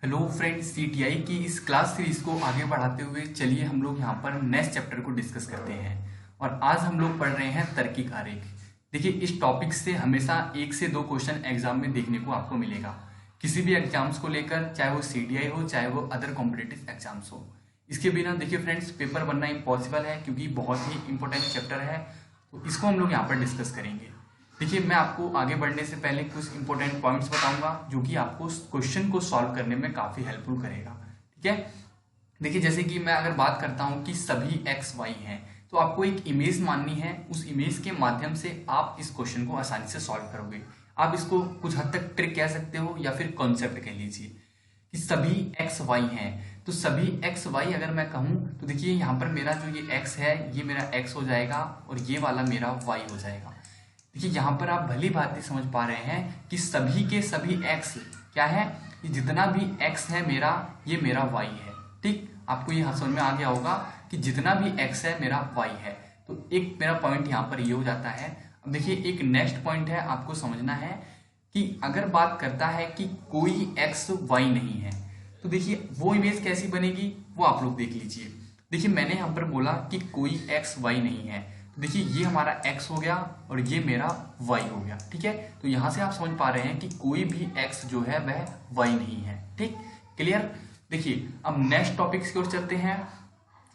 Hello friends, CTI की इस class series को आगे बढ़ाते हुए चलिए हम लोग यहाँ पर नेक्स्ट चैप्टर को डिस्कस करते हैं। और आज हम लोग पढ़ रहे हैं तार्किक आरेख। देखिए, इस टॉपिक से हमेशा 1 से 2 क्वेश्चन एग्जाम में देखने को आपको मिलेगा, किसी भी एग्जाम्स को लेकर, चाहे वो सीटीआई हो चाहे वो अदर कॉम्पिटिटिव एग्जाम्स हो। इसके बिना देखिए फ्रेंड्स, पेपर बनना इम्पॉसिबल है क्योंकि बहुत ही इंपॉर्टेंट चैप्टर है। तो इसको हम लोग यहाँ पर डिस्कस करेंगे। देखिए, मैं आपको आगे बढ़ने से पहले कुछ इंपॉर्टेंट पॉइंट्स बताऊंगा जो कि आपको क्वेश्चन को सॉल्व करने में काफी हेल्पफुल करेगा। ठीक है, देखिए जैसे कि मैं अगर बात करता हूं कि सभी एक्स वाई हैं, तो आपको एक इमेज माननी है। उस इमेज के माध्यम से आप इस क्वेश्चन को आसानी से सॉल्व करोगे। आप इसको कुछ हद तक ट्रिक कह सकते हो या फिर कॉन्सेप्ट कह लीजिए कि सभी एक्स वाई हैं। तो सभी एक्स वाई अगर मैं कहूं तो देखिए, यहाँ पर मेरा जो ये एक्स है ये मेरा एक्स हो जाएगा और ये वाला मेरा वाई हो जाएगा। देखिए, यहाँ पर आप भली भांति समझ पा रहे हैं कि सभी के सभी एक्स क्या है, ये जितना भी एक्स है मेरा, ये मेरा वाई है। ठीक, आपको ये समझ में आ गया होगा कि जितना भी एक्स है मेरा वाई है। तो एक मेरा पॉइंट यहाँ पर ये हो जाता है। अब देखिए, एक नेक्स्ट पॉइंट है, आपको समझना है कि अगर बात करता है कि कोई एक्स वाई नहीं है, तो देखिए वो इमेज कैसी बनेगी वो आप लोग देख लीजिए। देखिए, मैंने यहाँ पर बोला कि कोई एक्स वाई नहीं है, तो देखिए ये हमारा x हो गया और ये मेरा y हो गया। ठीक है, तो यहां से आप समझ पा रहे हैं कि कोई भी x जो है वह y नहीं है। ठीक, क्लियर। देखिए, अब नेक्स्ट टॉपिक की ओर चलते हैं।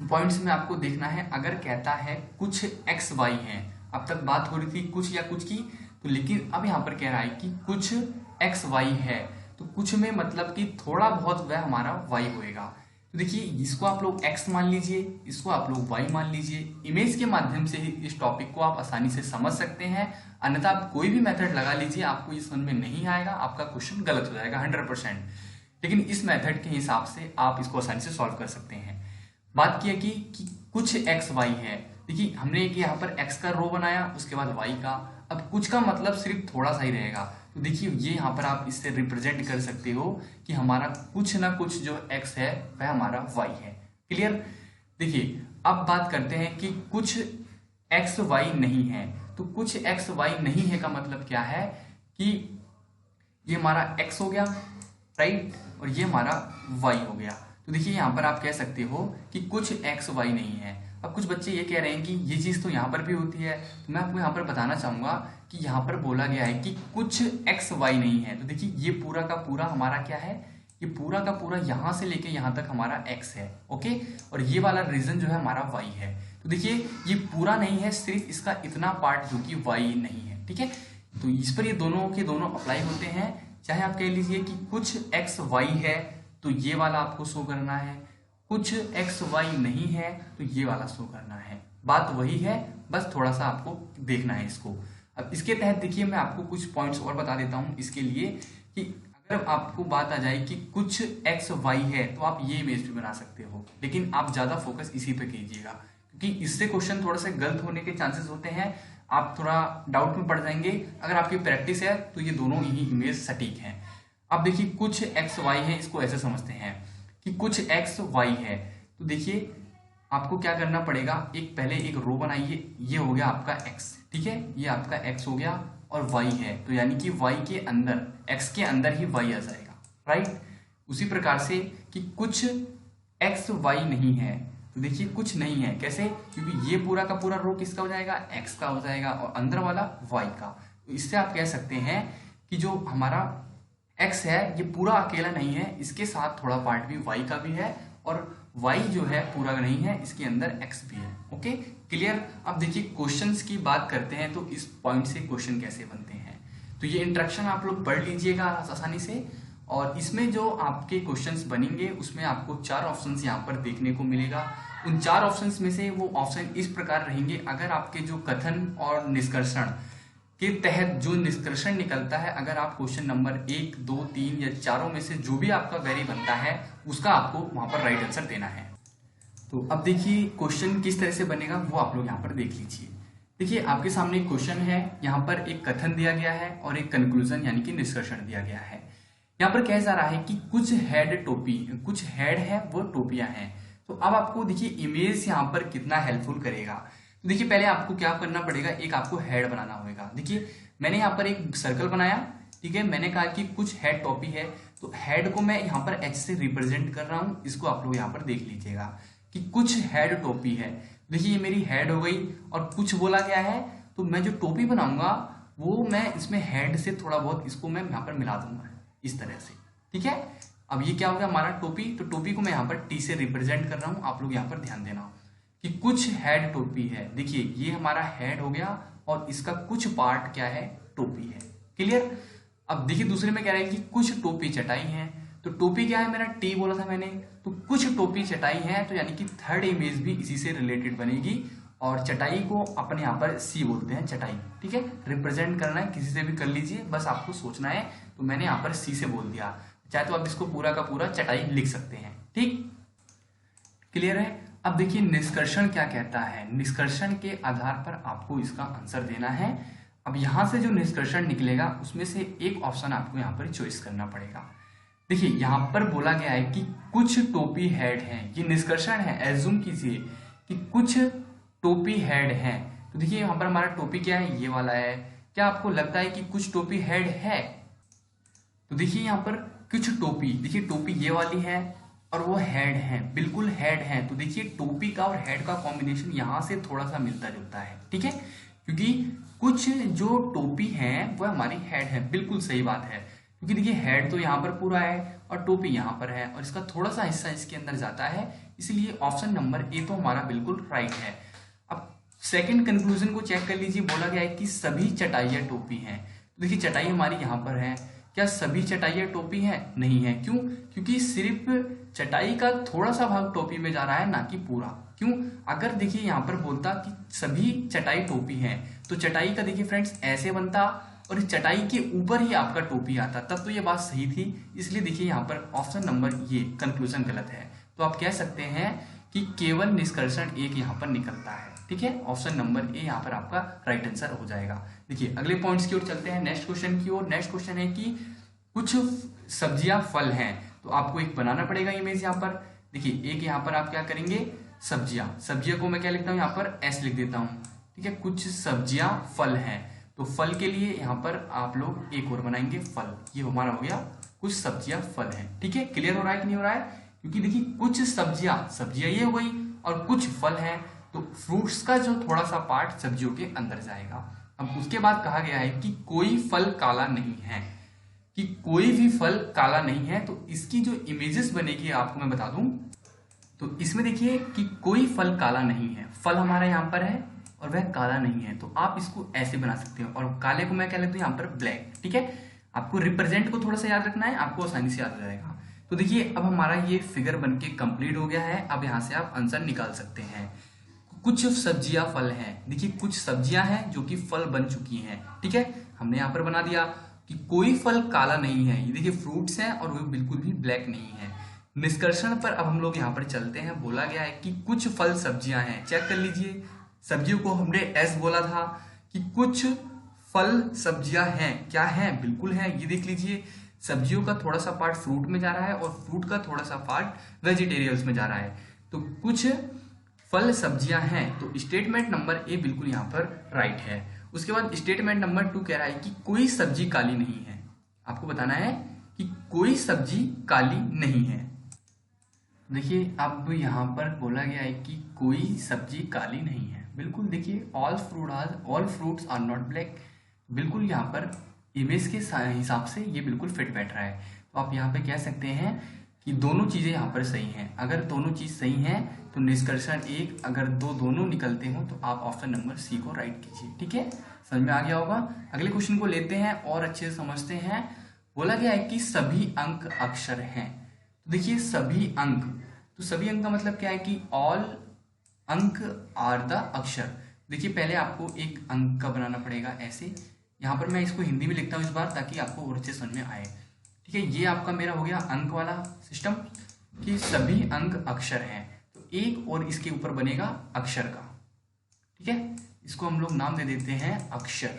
पॉइंट्स में आपको देखना है, अगर कहता है कुछ x y हैं, अब तक बात हो रही थी कुछ या कुछ की, तो लेकिन अब यहां पर कह रहा है कि कुछ x y है, तो कुछ में मतलब कि थोड़ा बहुत वह हमारा y होएगा। तो देखिए, इसको आप लोग x मान लीजिए, इसको आप लोग y मान लीजिए। इमेज के माध्यम से ही इस टॉपिक को आप आसानी से समझ सकते हैं, अन्यथा आप कोई भी मेथड लगा लीजिए, आपको ये समझ में नहीं आएगा, आपका क्वेश्चन गलत हो जाएगा 100%। लेकिन इस मेथड के हिसाब से आप इसको आसानी से सॉल्व कर सकते हैं। बात किया कि कुछ x y है। देखिए, हमने एक यहाँ पर x का रो बनाया, उसके बाद y का। अब कुछ का मतलब सिर्फ थोड़ा सा ही रहेगा, तो देखिए ये यहाँ पर आप इससे रिप्रेजेंट कर सकते हो कि हमारा कुछ ना कुछ जो x है वह हमारा y है। क्लियर। देखिए, अब बात करते हैं कि कुछ x y नहीं है, तो कुछ x y नहीं है का मतलब क्या है कि ये हमारा x हो गया, राइट, और ये हमारा y हो गया। तो देखिए, यहाँ पर आप कह सकते हो कि कुछ x y नहीं है। अब कुछ बच्चे ये कह रहे हैं कि ये चीज तो यहाँ पर भी होती है, तो मैं आपको यहाँ पर बताना चाहूंगा कि यहाँ पर बोला गया है कि कुछ x y नहीं है। तो देखिए, ये पूरा का पूरा हमारा क्या है, ये पूरा का पूरा यहाँ से लेके यहाँ तक हमारा x है। ओके, और ये वाला रीजन जो है हमारा y है। तो देखिए, ये पूरा नहीं है, सिर्फ इसका इतना पार्ट जो कि y नहीं है। ठीक है, तो इस पर ये दोनों के दोनों अप्लाई होते हैं। चाहे आप कह लीजिए कि कुछ x y है, तो ये वाला आपको शो करना है, कुछ x y नहीं है तो ये वाला शो करना है। बात वही है, बस थोड़ा सा आपको देखना है इसको। अब इसके तहत देखिए, मैं आपको कुछ पॉइंट्स और बता देता हूं इसके लिए कि अगर आपको बात आ जाए कि कुछ x y है, तो आप ये इमेज भी बना सकते हो, लेकिन आप ज्यादा फोकस इसी पे कीजिएगा क्योंकि इससे क्वेश्चन थोड़ा सा गलत होने के चांसेस होते हैं। आप थोड़ा डाउट में पड़ जाएंगे। अगर आपकी प्रैक्टिस है तो ये दोनों ही इमेज सटीक है। अब देखिए, कुछ x y है, इसको ऐसे समझते हैं कि कुछ x y है। तो देखिए, आपको क्या करना पड़ेगा, एक पहले एक रो बनाइए। ये हो गया आपका x, ठीक है, ये आपका x हो गया और y है, तो यानी कि y के अंदर, x के अंदर ही y आ जाएगा, राइट। उसी प्रकार से कि कुछ x y नहीं है, तो देखिए कुछ नहीं है कैसे, क्योंकि ये पूरा का पूरा रो किसका हो जाएगा, x का हो जाएगा और अंदर वाला y का। तो इससे आप कह सकते हैं कि जो हमारा x है ये पूरा अकेला नहीं है, इसके साथ थोड़ा पार्ट भी y का भी है और y जो है पूरा नहीं है, इसके अंदर x भी है। Okay, clear. अब देखिए, क्वेश्चंस की बात करते हैं तो इस पॉइंट से क्वेश्चन कैसे बनते हैं, तो ये इंट्रोडक्शन आप लोग पढ़ लीजिएगा आसानी से। और इसमें जो आपके क्वेश्चंस बनेंगे उसमें आपको 4 ऑप्शंस यहाँ पर देखने को मिलेगा। उन 4 ऑप्शंस में से वो ऑप्शन इस प्रकार रहेंगे, अगर आपके जो कथन और निष्कर्षण के तहत जो निष्कर्षण निकलता है, अगर आप क्वेश्चन नंबर 1, 2, 3 या चारों में से जो भी आपका वेरी बनता है उसका आपको वहां पर राइट आंसर देना है। तो अब देखिए, क्वेश्चन किस तरह से बनेगा वो आप लोग यहाँ पर देख लीजिए। देखिए, आपके सामने एक क्वेश्चन है, यहाँ पर एक कथन दिया गया है और एक कंक्लूजन यानी कि निष्कर्षण दिया गया है। यहाँ पर कहा जा रहा है कि कुछ हेड टोपी, कुछ हेड है वो टोपियां हैं। तो अब आपको देखिए इमेज यहाँ पर कितना हेल्पफुल करेगा। तो देखिए, पहले आपको क्या करना पड़ेगा, एक आपको हेड बनाना होगा। देखिए, मैंने यहाँ पर एक सर्कल बनाया, ठीक है, मैंने कहा कि कुछ हेड टॉपी है, तो हेड को मैं यहाँ पर एच से रिप्रेजेंट कर रहा हूँ, इसको आप लोग यहाँ पर देख लीजिएगा कि कुछ हेड टोपी है। देखिए ये मेरी हेड हो गई और कुछ बोला गया है, तो मैं जो टोपी बनाऊंगा वो मैं इसमें हेड से थोड़ा बहुत इसको मैं यहाँ पर मिला दूंगा इस तरह से, ठीक है। अब ये क्या हो गया हमारा टोपी, तो टोपी को मैं यहाँ पर टी से रिप्रेजेंट कर रहा हूँ, आप लोग यहाँ पर ध्यान देना कि कुछ हेड टोपी है। देखिए ये हमारा हेड हो गया और इसका कुछ पार्ट क्या है, टोपी है। क्लियर। अब देखिए दूसरे में कह रहा है कि कुछ टोपी चटाई है, तो टोपी क्या है, मेरा टी बोला था मैंने, तो कुछ टोपी चटाई है, तो यानी कि थर्ड इमेज भी इसी से रिलेटेड बनेगी। और चटाई को अपन यहाँ पर सी बोलते हैं, चटाई, ठीक है। रिप्रेजेंट करना है किसी से भी कर लीजिए, बस आपको सोचना है, तो मैंने यहाँ पर सी से बोल दिया, चाहे तो आप इसको पूरा का पूरा चटाई लिख सकते हैं, ठीक। क्लियर है। अब देखिए निष्कर्षण क्या कहता है, निष्कर्षण के आधार पर आपको इसका आंसर देना है। अब यहां से जो निष्कर्षण निकलेगा उसमें से एक ऑप्शन आपको यहाँ पर चॉइस करना पड़ेगा। देखिए यहाँ पर बोला गया है कि कुछ टोपी हेड हैं, ये निष्कर्षण है, एज्यूम कीजिए कि कुछ टोपी हेड हैं। तो देखिए यहाँ पर हमारा टोपी क्या है, ये वाला है। क्या आपको लगता है कि कुछ टोपी हेड है? तो देखिए यहाँ पर कुछ टोपी, देखिए टोपी ये वाली है और वो हेड है, बिल्कुल हेड है। तो देखिए टोपी का और हेड का कॉम्बिनेशन यहाँ से थोड़ा सा मिलता जुलता है, ठीक है, क्योंकि कुछ जो टोपी है वो हमारी हेड है, बिल्कुल सही बात है। क्योंकि देखिए हेड तो यहाँ पर पूरा है और टोपी यहाँ पर है और इसका थोड़ा सा हिस्सा इसके अंदर जाता है, इसलिए ऑप्शन नंबर ए तो हमारा बिल्कुल राइट है। अब सेकंड कंक्लूजन को चेक कर लीजिए, बोला गया है कि सभी चटाइयाँ टोपी हैं। तो देखिए चटाई हमारी यहाँ पर है, क्या सभी चटाइयाँ टोपी हैं? नहीं है। क्यों? क्योंकि सिर्फ चटाई का थोड़ा सा भाग टोपी में जा रहा है, ना कि पूरा। क्यों? अगर देखिए यहाँ पर बोलता कि सभी चटाई टोपी हैं, तो चटाई का देखिए फ्रेंड्स ऐसे बनता और इस चटाई के ऊपर ही आपका टोपी आता, तब तो ये बात सही थी। इसलिए देखिए यहाँ पर ऑप्शन नंबर ये कंक्लूजन गलत है। तो आप कह सकते हैं कि केवल निष्कर्षण एक यहाँ पर निकलता है, ठीक है। ऑप्शन नंबर ए यहाँ पर आपका राइट आंसर हो जाएगा। देखिए अगले पॉइंट्स की ओर चलते हैं, नेक्स्ट क्वेश्चन की ओर। नेक्स्ट क्वेश्चन है कि कुछ सब्जियां फल हैं, तो आपको एक बनाना पड़ेगा इमेज यहाँ पर। देखिए एक यहाँ पर आप क्या करेंगे, सब्जियां को मैं क्या लिखता हूँ यहाँ पर, एस लिख देता हूँ, ठीक है। कुछ सब्जियां फल हैं, तो फल के लिए यहाँ पर आप लोग एक और बनाएंगे फल, ये हमारा हो गया कुछ सब्जियां फल हैं, ठीक है। क्लियर हो रहा है कि नहीं हो रहा है? क्योंकि देखिए कुछ सब्जियां ये हो गई और कुछ फल हैं, तो फ्रूट्स का जो थोड़ा सा पार्ट सब्जियों के अंदर जाएगा। अब उसके बाद कहा गया है कि कोई फल काला नहीं है, कि कोई भी फल काला नहीं है। तो इसकी जो इमेजेस बनेगी आपको मैं बता दूं, तो इसमें देखिए कि कोई फल काला नहीं है, फल हमारा यहाँ पर है और वह काला नहीं है, तो आप इसको ऐसे बना सकते हो। और काले को मैं क्या लिखता हूँ यहाँ पर, ब्लैक, ठीक है। आपको रिप्रेजेंट को थोड़ा सा याद रखना है, आपको आसानी से याद हो जाएगा। तो देखिए अब हमारा ये फिगर बनके कंप्लीट हो गया है। अब यहाँ से आप आंसर निकाल सकते हैं। कुछ सब्जियां फल हैं, देखिए कुछ सब्जियां हैं जो कि फल बन चुकी हैं, ठीक है। हमने यहाँ पर बना दिया कि कोई फल काला नहीं है, ये देखिए फ्रूट्स हैं और वो बिल्कुल भी ब्लैक नहीं है। निष्कर्षण पर अब हम लोग यहाँ पर चलते हैं। बोला गया है कि कुछ फल सब्जियां हैं, चेक कर लीजिए। सब्जियों को हमने एस बोला था कि कुछ फल सब्जियां हैं, क्या है, बिल्कुल है। ये देख लीजिए सब्जियों का थोड़ा सा पार्ट फ्रूट में जा रहा है और फ्रूट का थोड़ा सा पार्ट वेजिटेरियल्स में जा रहा है, तो कुछ फल सब्जियां हैं। तो स्टेटमेंट नंबर ए बिल्कुल यहाँ पर राइट है। उसके बाद स्टेटमेंट नंबर 2 कह रहा है कि कोई सब्जी काली नहीं है। आपको बताना है कि कोई सब्जी काली नहीं है। देखिए अब यहाँ पर बोला गया है कि कोई सब्जी काली नहीं है, बिल्कुल देखिए all fruits are not black, बिल्कुल यहाँ पर इमेज के हिसाब से ये बिल्कुल फिट बैठ रहा है। तो आप यहाँ पे कह सकते हैं कि दोनों चीजें यहाँ पर सही हैं। अगर दोनों चीज सही हैं तो निष्कर्षण एक, अगर दोनों निकलते हो तो आप ऑप्शन नंबर सी को राइट कीजिए, ठीक है। समझ में आ गया होगा। अगले क्वेश्चन को लेते हैं और अच्छे से समझते हैं। बोला गया है कि सभी अंक अक्षर हैं। तो देखिए सभी अंक, तो सभी अंक का मतलब क्या है कि ऑल अंक आर द अक्षर। देखिए पहले आपको एक अंक का बनाना पड़ेगा ऐसे, यहाँ पर मैं इसको हिंदी में लिखता हूँ इस बार ताकि आपको और अच्छे समझ में आए, ठीक है। ये आपका मेरा हो गया अंक वाला सिस्टम कि सभी अंक अक्षर हैं, तो एक और इसके ऊपर बनेगा अक्षर का, ठीक है। इसको हम लोग नाम दे देते हैं अक्षर।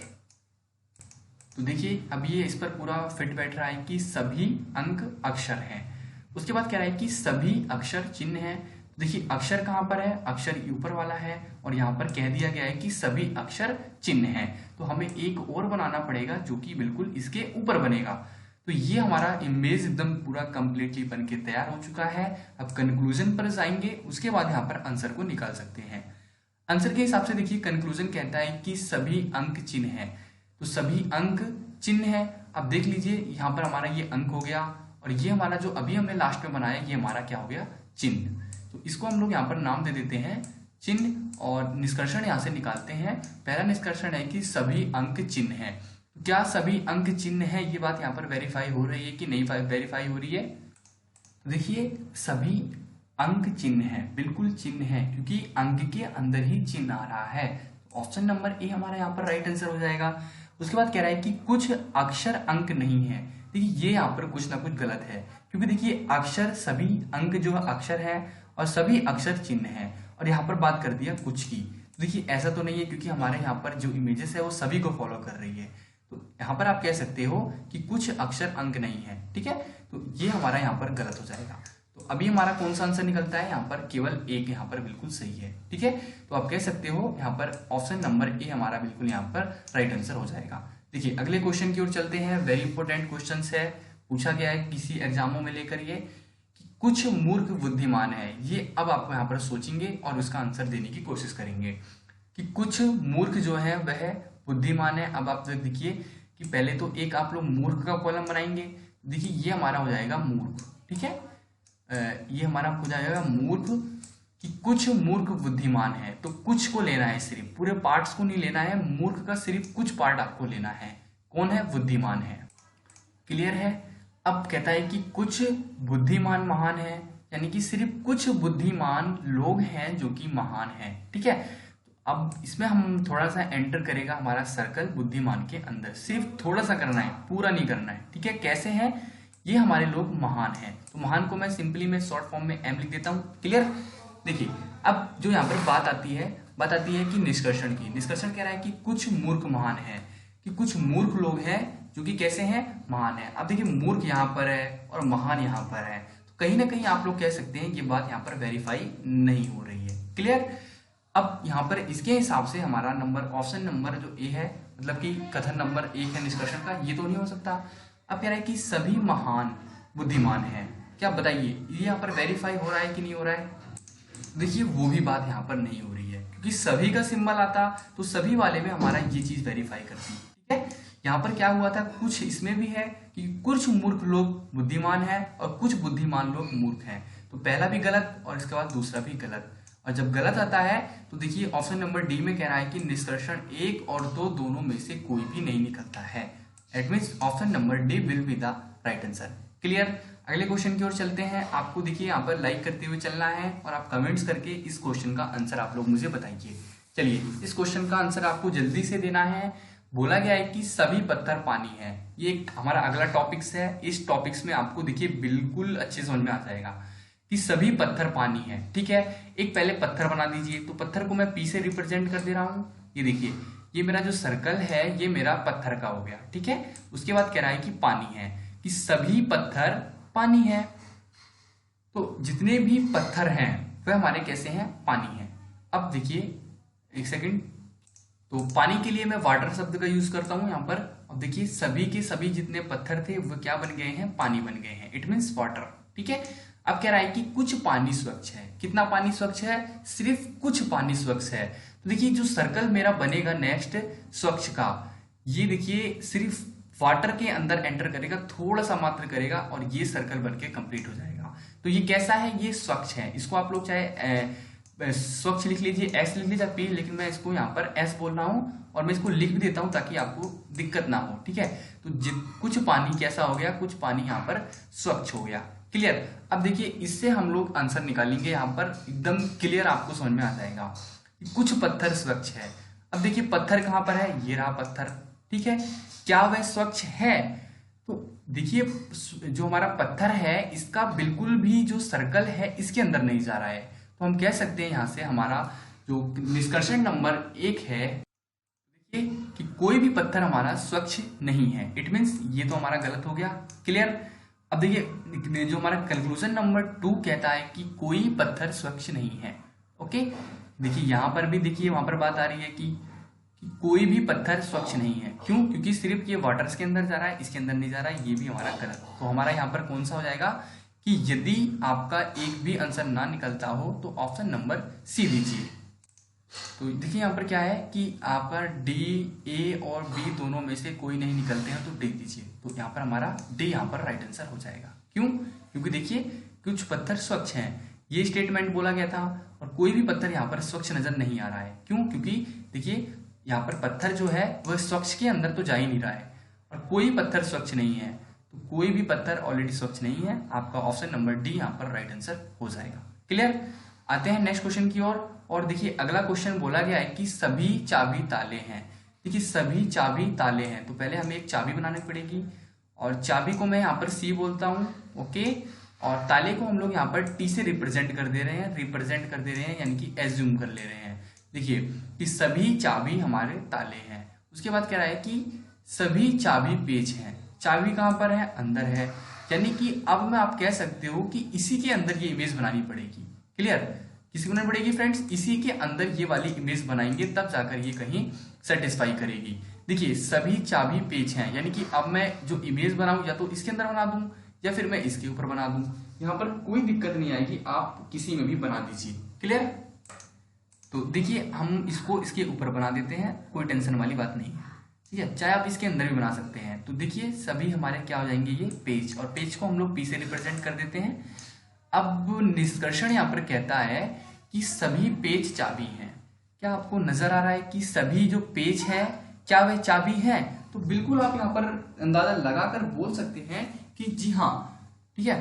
तो देखिए अब ये इस पर पूरा फिट बैठ रहा है कि सभी अंक अक्षर हैं। उसके बाद कह रहा है कि सभी अक्षर चिन्ह हैं। तो देखिए अक्षर कहाँ पर है, अक्षर ऊपर वाला है और यहाँ पर कह दिया गया है कि सभी अक्षर चिन्ह हैं। तो हमें एक और बनाना पड़ेगा जो कि बिल्कुल इसके ऊपर बनेगा। तो ये हमारा इमेज एकदम पूरा कंप्लीटली बन के तैयार हो चुका है। अब कंक्लूजन पर जाएंगे, उसके बाद यहाँ पर आंसर को निकाल सकते हैं। आंसर के हिसाब से देखिए कंक्लूजन कहता है कि सभी अंक चिन्ह हैं, तो सभी अंक चिन्ह है। अब देख लीजिए यहाँ पर हमारा ये अंक हो गया और ये हमारा जो अभी हमने लास्ट में बनाया ये हमारा क्या हो गया, चिन्ह। तो इसको हम लोग यहाँ पर नाम दे देते हैं चिन्ह और निष्कर्षण यहाँ से निकालते हैं। पहला निष्कर्षण है कि सभी अंक चिन्ह हैं। तो क्या सभी अंक चिन्ह है, ये बात यहाँ पर वेरीफाई हो रही है कि नहीं वेरीफाई हो रही है? तो देखिए सभी अंक चिन्ह है, बिल्कुल चिन्ह है, क्योंकि अंक के अंदर ही चिन्ह आ रहा है। ऑप्शन नंबर ए हमारा यहाँ पर राइट आंसर हो जाएगा। उसके बाद कह रहा है कि कुछ अक्षर अंक नहीं है। देखिए ये यहाँ पर कुछ ना कुछ गलत है, क्योंकि देखिए अक्षर सभी अंक जो है अक्षर है और सभी अक्षर चिन्ह है, और यहाँ पर बात कर दिया कुछ की। तो देखिए ऐसा तो नहीं है, क्योंकि हमारे यहाँ पर जो इमेजेस है वो सभी को फॉलो कर रही है। तो यहाँ पर आप कह सकते हो कि कुछ अक्षर अंक नहीं है, ठीक है। तो ये हमारा यहाँ पर गलत हो जाएगा। तो अभी हमारा कौन सा आंसर निकलता है, यहाँ पर केवल एक यहाँ पर बिल्कुल सही है, ठीक है। तो आप कह सकते हो यहाँ पर ऑप्शन नंबर ए हमारा बिल्कुल यहाँ पर राइट आंसर हो जाएगा। देखिए अगले क्वेश्चन की ओर चलते हैं। वेरी इंपॉर्टेंट क्वेश्चन है, पूछा गया है किसी एग्जामों में लेकर ये कि कुछ मूर्ख बुद्धिमान है। ये अब आपको यहाँ पर सोचेंगे और उसका आंसर देने की कोशिश करेंगे कि कुछ मूर्ख जो है वह बुद्धिमान है। अब आप देखिए कि पहले तो एक आप लोग मूर्ख का कॉलम बनाएंगे। देखिए ये हमारा हो जाएगा मूर्ख, ठीक है। ये हमारा हो जाएगा मूर्ख कि कुछ मूर्ख बुद्धिमान है। तो कुछ को लेना है, सिर्फ पूरे पार्ट्स को नहीं लेना है, मूर्ख का सिर्फ कुछ पार्ट आपको लेना है। कौन है, बुद्धिमान है। क्लियर है। अब कहता है कि कुछ बुद्धिमान महान है, यानी कि सिर्फ कुछ बुद्धिमान लोग हैं जो कि महान हैं, ठीक है। अब इसमें हम थोड़ा सा एंटर करेगा हमारा सर्कल बुद्धिमान के अंदर, सिर्फ थोड़ा सा करना है, पूरा नहीं करना है, ठीक है। कैसे हैं ये हमारे लोग महान हैं। तो महान को मैं सिंपली में शॉर्ट फॉर्म में एम लिख देता हूं। क्लियर। देखिए अब जो यहाँ पर बात आती है कि निष्कर्षण की। निष्कर्षण कह रहा है कि कुछ मूर्ख महान है, कि कुछ मूर्ख लोग हैं जो कि कैसे हैं, महान है। अब देखिए मूर्ख यहाँ पर है और महान यहाँ पर है, तो कहीं ना कहीं आप लोग कह सकते हैं कि बात यहाँ पर वेरीफाई नहीं हो रही है। क्लियर। अब यहाँ पर इसके हिसाब से हमारा नंबर ऑप्शन नंबर जो ए है, मतलब कि कथन नंबर 1 है निष्कर्षण का, ये तो नहीं हो सकता। अब कह रहा है कि सभी महान बुद्धिमान हैं। क्या बताइए ये यहाँ पर वेरीफाई हो रहा है कि नहीं हो रहा है? देखिए वो भी बात यहाँ पर नहीं हो रही है, क्योंकि सभी का सिंबल आता तो सभी वाले में हमारा ये चीज वेरीफाई करती, ठीक है। यहाँ पर क्या हुआ था, कुछ इसमें भी है कि कुछ मूर्ख लोग बुद्धिमान हैं और कुछ बुद्धिमान लोग मूर्ख हैं। तो पहला भी गलत और इसके बाद दूसरा भी गलत। और जब गलत आता है तो देखिए ऑप्शन नंबर डी में कह रहा है कि निष्कर्षण 1 और 2 दोनों में से कोई भी नहीं निकलता है। It means option number D will be the right answer. Clear. अगले क्वेश्चन की ओर चलते हैं। आपको देखिए यहाँ पर लाइक करते हुए चलना है और आप कमेंट्स करके इस क्वेश्चन का आंसर आप लोग मुझे बताइए। चलिए इस क्वेश्चन का आंसर आपको जल्दी से देना है। बोला गया है कि सभी पत्थर पानी है। ये एक हमारा अगला टॉपिक्स है। इस टॉपिक्स में आपको देखिए बिल्कुल अच्छे समझ में आ जाएगा कि सभी पत्थर पानी है, ठीक है। एक पहले पत्थर बना दीजिए। तो पत्थर को मैं पी से रिप्रेजेंट कर दे रहा हूं। ये देखिए ये मेरा जो सर्कल है ये मेरा पत्थर का हो गया, ठीक है। उसके बाद कह रहा है कि पानी है, कि सभी पत्थर पानी है। तो जितने भी पत्थर हैं वह हमारे कैसे हैं, पानी है। अब देखिए एक सेकंड, तो पानी के लिए मैं वाटर शब्द का यूज करता हूं यहाँ पर। अब देखिए सभी के सभी जितने पत्थर थे वो क्या बन गए हैं, पानी बन गए हैं। इट मीन्स वाटर, ठीक है। अब कह रहा है कि कुछ पानी स्वच्छ है। कितना पानी स्वच्छ है, सिर्फ कुछ पानी स्वच्छ है। तो देखिए जो सर्कल मेरा बनेगा नेक्स्ट स्वच्छ का, ये देखिए सिर्फ वाटर के अंदर एंटर करेगा, थोड़ा सा मात्र करेगा और ये सर्कल बन के कंप्लीट हो जाएगा। तो ये कैसा है, ये स्वच्छ है। इसको आप लोग चाहे स्वच्छ लिख लीजिए, एस लिख लीजिए पी, लेकिन मैं इसको यहाँ पर एस बोल रहा हूँ और मैं इसको लिख भी देता हूँ ताकि आपको दिक्कत ना हो, ठीक है। तो कुछ पानी कैसा हो गया, कुछ पानी यहाँ पर स्वच्छ हो गया। क्लियर। अब देखिए इससे हम लोग आंसर निकालेंगे। यहाँ पर एकदम क्लियर आपको समझ में आ जाएगा कि कुछ पत्थर स्वच्छ है। अब देखिए पत्थर कहाँ पर है, ये रहा पत्थर, ठीक है। क्या वह स्वच्छ है? तो देखिए जो हमारा पत्थर है इसका बिल्कुल भी जो सर्कल है इसके अंदर नहीं जा रहा है। तो हम कह सकते हैं यहाँ से हमारा जो निष्कर्षण नंबर 1 है, देखिए कि कोई भी पत्थर हमारा स्वच्छ नहीं है। इट मीन्स ये तो हमारा गलत हो गया। क्लियर। अब देखिए जो हमारा कंक्लूजन नंबर 2 कहता है कि कोई पत्थर स्वच्छ नहीं है। ओके। देखिए यहाँ पर भी देखिए वहां पर बात आ रही है कि कि कोई भी पत्थर स्वच्छ नहीं है। क्यों? क्योंकि सिर्फ ये वाटर्स के अंदर जा रहा है, इसके अंदर नहीं जा रहा है, ये भी हमारा गलत। तो हमारा यहाँ पर कौन सा हो जाएगा कि यदि आपका एक भी आंसर ना निकलता हो तो ऑप्शन नंबर सी दीजिए। तो देखिए यहाँ पर क्या है कि आपका डी, ए और बी दोनों में से कोई नहीं निकलते हैं तो डी दीजिए। तो यहाँ पर हमारा डी यहाँ पर राइट आंसर हो जाएगा। क्यों? क्योंकि देखिए कुछ पत्थर स्वच्छ हैं, ये स्टेटमेंट बोला गया था, और कोई भी पत्थर यहाँ पर स्वच्छ नजर नहीं आ रहा है। क्यों? क्योंकि देखिए यहाँ पर पत्थर जो है वह स्वच्छ के अंदर तो जा ही नहीं रहा है, और कोई पत्थर स्वच्छ नहीं है, तो कोई भी पत्थर ऑलरेडी स्वच्छ नहीं है। आपका ऑप्शन नंबर डी यहाँ पर राइट आंसर हो जाएगा। क्लियर? आते हैं नेक्स्ट क्वेश्चन की ओर। और देखिए अगला क्वेश्चन बोला गया है कि सभी चाबी ताले हैं। देखिए सभी चाबी ताले हैं, तो पहले हमें एक चाबी बनानी पड़ेगी, और चाबी को मैं यहाँ पर सी बोलता हूँ, ओके, और ताले को हम लोग यहाँ पर टी से रिप्रेजेंट कर दे रहे हैं, यानी कि एज्यूम कर ले रहे हैं। देखिए कि सभी चाबी हमारे ताले हैं। उसके बाद कह रहा है कि सभी चाबी पेच हैं। चाबी कहाँ पर है? अंदर है, यानी कि अब मैं आप कह सकते हो कि इसी के अंदर ये इमेज बनानी पड़ेगी। क्लियर? किसी को बनानी पड़ेगी फ्रेंड्स? इसी के अंदर ये वाली इमेज बनाएंगे, तब जाकर ये कहीं सेटिस्फाई करेगी। देखिए सभी चाबी पेच हैं, यानी कि अब मैं जो इमेज बनाऊं या तो इसके अंदर बना दूं या फिर मैं इसके ऊपर बना दूं, यहाँ पर कोई दिक्कत नहीं आएगी, आप किसी में भी बना दीजिए। क्लियर? तो देखिए हम इसको इसके ऊपर बना देते हैं, कोई टेंशन वाली बात नहीं है, ठीक है। चाहे आप इसके अंदर भी बना सकते हैं। तो देखिए सभी हमारे क्या हो जाएंगे, ये पेज, और पेज को हम लोग पी से रिप्रेजेंट कर देते हैं। अब निष्कर्षण यहाँ पर कहता है कि सभी पेज चाबी हैं। क्या आपको नजर आ रहा है कि सभी जो पेज है क्या वे चाबी हैं? तो बिल्कुल आप यहाँ पर अंदाजा लगाकर बोल सकते हैं कि जी हाँ, ठीक है।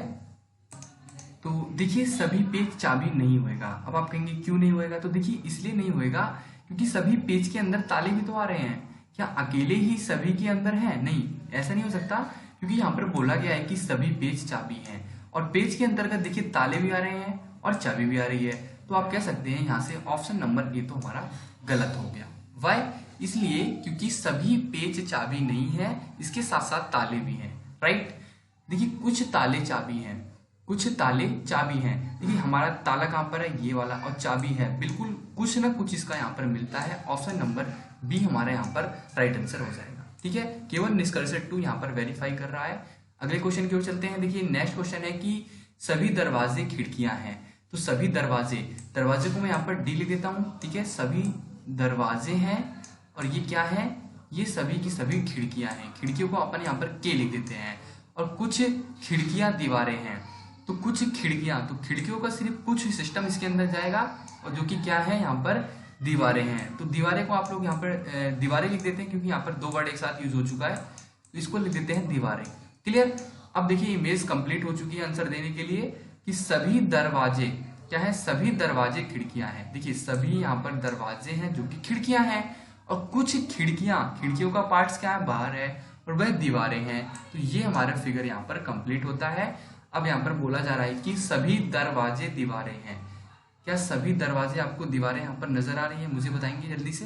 तो देखिए सभी पेज चाबी नहीं होएगा। अब आप कहेंगे क्यों नहीं होएगा? तो देखिए इसलिए नहीं होएगा क्योंकि सभी पेज के अंदर ताले भी तो आ रहे हैं। क्या अकेले ही सभी के अंदर है? नहीं, ऐसा नहीं हो सकता, क्योंकि यहाँ पर बोला गया है कि सभी पेज चाबी हैं, और पेज के अंतर्गत देखिए ताले भी आ रहे हैं और चाबी भी आ रही है। तो आप कह सकते हैं यहाँ से ऑप्शन नंबर ए तो हमारा गलत हो गया। वाई? इसलिए क्योंकि सभी पेज चाबी नहीं है, इसके साथ साथ ताले भी हैं, राइट। देखिए कुछ ताले चाबी हैं, कुछ ताले चाबी हैं। देखिए हमारा ताला कहाँ पर है? ये वाला, और चाबी है, बिल्कुल कुछ ना कुछ इसका यहाँ पर मिलता है। ऑप्शन नंबर बी हमारे यहाँ पर राइट आंसर हो जाएगा, ठीक है। केवल निष्कर्ष 2 यहाँ पर वेरीफाई कर रहा है। अगले क्वेश्चन की ओर चलते हैं। देखिए नेक्स्ट क्वेश्चन है कि सभी दरवाजे खिड़कियां हैं। तो सभी दरवाजे को मैं यहाँ पर डी लिख देता हूँ, ठीक है। सभी दरवाजे हैं, और ये क्या है? ये सभी की सभी खिड़कियां हैं। खिड़कियों को अपन यहाँ पर के लिख देते हैं, और कुछ खिड़कियां दीवारें हैं। तो कुछ खिड़कियां, तो खिड़कियों का सिर्फ कुछ सिस्टम इसके अंदर जाएगा, और जो कि क्या है यहाँ पर दीवारें हैं। तो दीवारें को आप लोग यहाँ पर दीवारें लिख देते हैं, क्योंकि यहाँ पर 2 वर्ड एक साथ यूज हो चुका है, तो इसको लिख देते हैं दीवारें। क्लियर? अब देखिए इमेज कंप्लीट हो चुकी है आंसर देने के लिए कि सभी दरवाजे क्या है? सभी दरवाजे खिड़कियां हैं। देखिए सभी यहाँ पर दरवाजे हैं जो कि खिड़कियां हैं, और कुछ खिड़कियों का पार्ट्स क्या है? बाहर है, और वह दीवारें हैं। तो ये हमारा फिगर यहाँ पर कंप्लीट होता है। अब यहाँ पर बोला जा रहा है कि सभी दरवाजे दीवारें हैं। क्या सभी दरवाजे आपको दीवारें यहाँ पर नजर आ रही है? मुझे बताएंगे जल्दी से।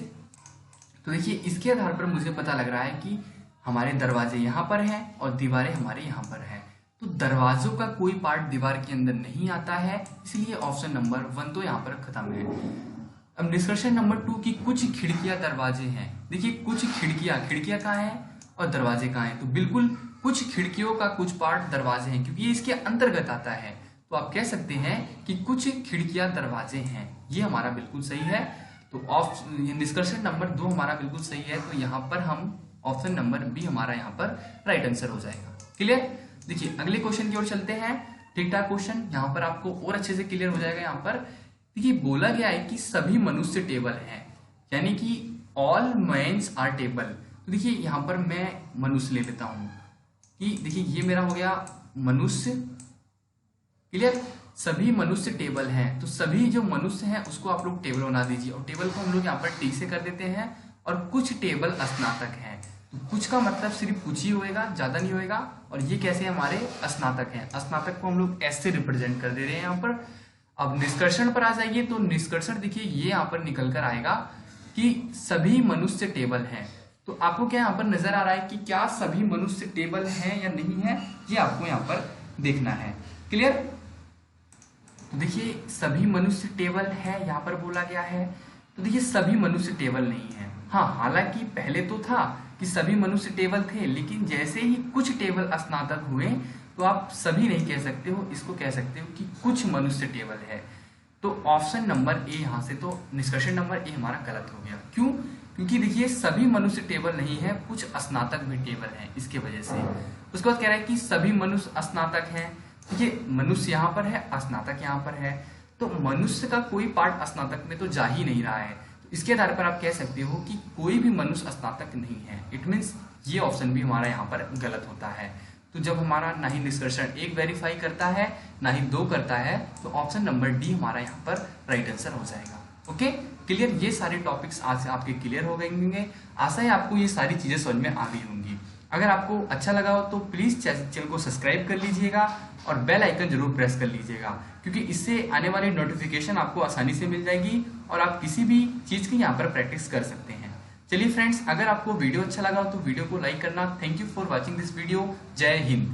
तो देखिए इसके आधार पर मुझे पता लग रहा है कि हमारे दरवाजे यहाँ पर हैं और दीवारें हमारे यहाँ पर हैं। तो दरवाजों का कोई पार्ट दीवार के अंदर नहीं आता है, इसलिए ऑप्शन नंबर 1 तो यहाँ पर खत्म है। अब निष्कर्षण नंबर 2 की कुछ खिड़कियां दरवाजे हैं। देखिए कुछ खिड़कियां कहाँ हैं और दरवाजे कहाँ हैं? तो बिल्कुल कुछ खिड़कियों का कुछ पार्ट दरवाजे हैं, क्योंकि ये इसके अंतर्गत आता है। तो आप कह सकते हैं कि कुछ खिड़कियां दरवाजे हैं, ये हमारा बिल्कुल सही है। तो निष्कर्षण नंबर 2 हमारा बिल्कुल सही है। तो यहाँ पर हम ऑप्शन नंबर बी हमारा यहाँ पर राइट आंसर हो जाएगा। क्लियर? देखिए अगले क्वेश्चन की ओर चलते हैं। ठीक ठाक क्वेश्चन, यहाँ पर आपको और अच्छे से क्लियर हो जाएगा। यहाँ पर देखिए बोला गया है कि सभी मनुष्य टेबल हैं, यानी कि ऑल मैन्स आर टेबल। तो देखिए यहाँ पर मैं मनुष्य ले लेता हूँ कि देखिए ये मेरा हो गया मनुष्य। क्लियर? सभी मनुष्य टेबल हैं, तो सभी जो मनुष्य हैं उसको आप लोग टेबल बना दीजिए, और टेबल को हम लोग यहाँ पर टी से कर देते हैं। और कुछ टेबल स्नातक हैं, तो कुछ का मतलब सिर्फ कुछ ही होएगा, ज्यादा नहीं होएगा। और ये कैसे हमारे स्नातक हैं, स्नातक को हम लोग एस से रिप्रेजेंट कर दे रहे हैं यहाँ पर। अब निष्कर्षण पर आ जाइए, तो निष्कर्षण देखिए ये यहाँ पर निकल कर आएगा कि सभी मनुष्य टेबल हैं। तो आपको क्या यहाँ पर नजर आ रहा है कि क्या सभी मनुष्य टेबल हैं या नहीं है, ये आपको यहाँ पर देखना है। क्लियर? तो देखिए सभी मनुष्य टेबल है यहाँ पर बोला गया है। तो देखिए सभी मनुष्य टेबल नहीं है, हाँ, हालांकि पहले तो था कि सभी मनुष्य टेबल थे, लेकिन जैसे ही कुछ टेबल स्नातक हुए तो आप सभी नहीं कह सकते हो, इसको कह सकते हो कि कुछ मनुष्य टेबल है। तो ऑप्शन नंबर ए यहाँ से तो निष्कर्षण नंबर ए हमारा गलत हो गया। क्यों? क्योंकि देखिए सभी मनुष्य टेबल नहीं है, कुछ स्नातक भी टेबल हैं, इसके वजह से। उसके बाद कह रहा है कि सभी मनुष्य स्नातक हैं। देखिए मनुष्य यहाँ पर है, स्नातक यहाँ पर है, तो मनुष्य का कोई पार्ट स्नातक में तो जा ही नहीं रहा है। तो इसके आधार पर आप कह सकते हो कि कोई भी मनुष्य स्नातक नहीं है। इट मीन्स ये ऑप्शन भी हमारा यहाँ पर गलत होता है। तो जब हमारा ना ही निष्कर्षण 1 वेरीफाई करता है ना ही 2 करता है, तो ऑप्शन नंबर डी हमारा यहाँ पर राइट आंसर हो जाएगा। Okay, clear? ये सारे टॉपिक्स आज से आपके क्लियर हो गए होंगे। आशा है आपको ये सारी चीजें समझ में आ गई होंगी। अगर आपको अच्छा लगा हो तो प्लीज चैनल को सब्सक्राइब कर लीजिएगा और बेल आइकन जरूर प्रेस कर लीजिएगा, क्योंकि इससे आने वाली नोटिफिकेशन आपको आसानी से मिल जाएगी और आप किसी भी चीज की यहाँ पर प्रैक्टिस कर सकते हैं। चलिए फ्रेंड्स, अगर आपको वीडियो अच्छा लगा हो तो वीडियो को लाइक करना। Thank you for watching this video. जय हिंद।